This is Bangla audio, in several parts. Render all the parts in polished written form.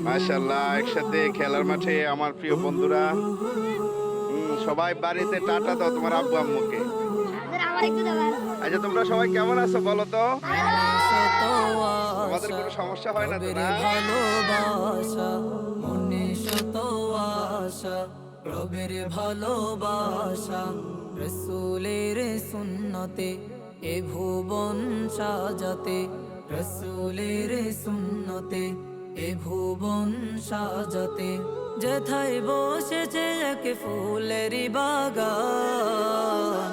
মাশাআল্লাহ, একসাথে খেলার মাঠে আমার প্রিয় বন্ধুরা। সবাই বাড়িতে টাটা দাও তোমার আব্বু আম্মুকে। আচ্ছা, তোমরা সবাই কেমন আছো বলো তো? তোমাদের কোনো সমস্যা হয় না তো না? ভালোবাসা মনে শত আশা, রবের ভালোবাসা রসুলের সুন্নতে এ ভুবন সাজাতে, রসুলের সুন্নতে এ ভুবন সাজাতে। যেথায় বসেছে এক ফুলেরই বাগান,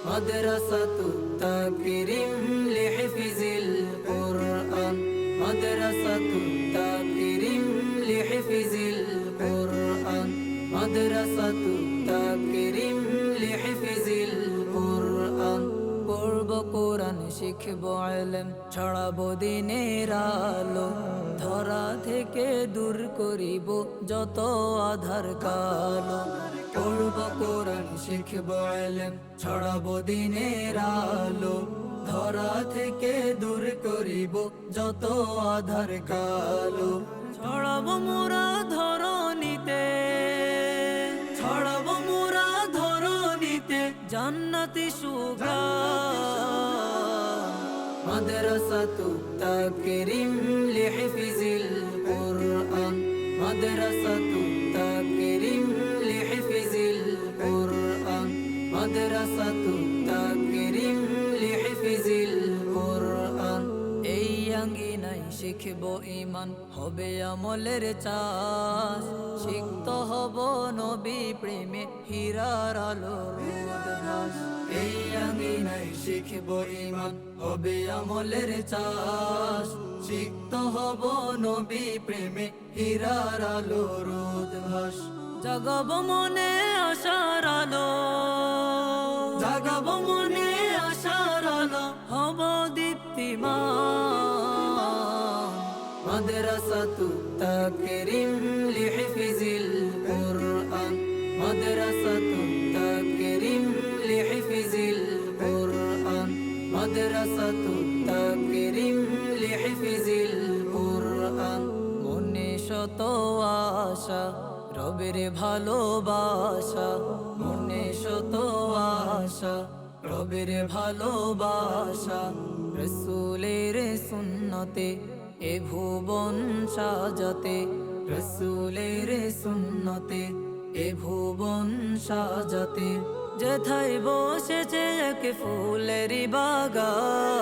মাদ্রাসাতু তাকরিম লিহিফজিল কুরআন, মাদ্রাসাতু তাকরিম লিহিফজিল কুরআন, মাদ্রাসাতু তাকরিম লিহিফজিল কুরআন। পড়ব কোরআন, শিখব ইলম, ছড়াব দ্বীনের আলো, ধরা থেকে দূর করিব যত আধার কালো। পড়ব কোরআন, শিখব ইলম, ছড়াব দ্বীনের আলো, ধরা থেকে দূর করিব যত আধার কালো। ছড়াব মোরা ধরণীতে, ছড়াব মোরা ধরণীতে জান্নাতি সুগান। মাদ্রাসাতু তাকরিম লিহিফজিল কুরআন, মাদ্রাসাতু তাকরিম লিহিফজিল কুরআন, মাদ্রাসাতু তাকরিম লিহিফজিল কুরআন। এই আঙ্গিনায় শিখব ঈমান, হবে আমলের চাষ, সিক্ত হব নবী প্রেমে হীরার আলোর উদ্ভাস। এই আঙ্গিনায় শিখব ঈমান, হবে আমলের চাষ, সিক্ত হব নবী প্রেমে হীরার আলোর উদ্ভাস। জাগাব মনে আশার আলো, জাগাব মনে আশার আলো, হব দীপ্তিমান। মাদ্রাসাতু তাকরিম লিহিফজিল কুরআন, মাদ্রাসাতু তাকরিম লিহিফজিল কুরআন, মাদ্রাসাতু তাকরিম লিহিফজিল কুরআন। মনে শত আশা, রবের ভালোবাসা মনে শত আশা, রবের ভালোবাসা রসুলের সুন্নতে এ ভুবন সাজাতে, রসুলের সুন্নতে এ ভুবন সাজাতে। যেথায় বসেছে এক ফুলেরই বাগান।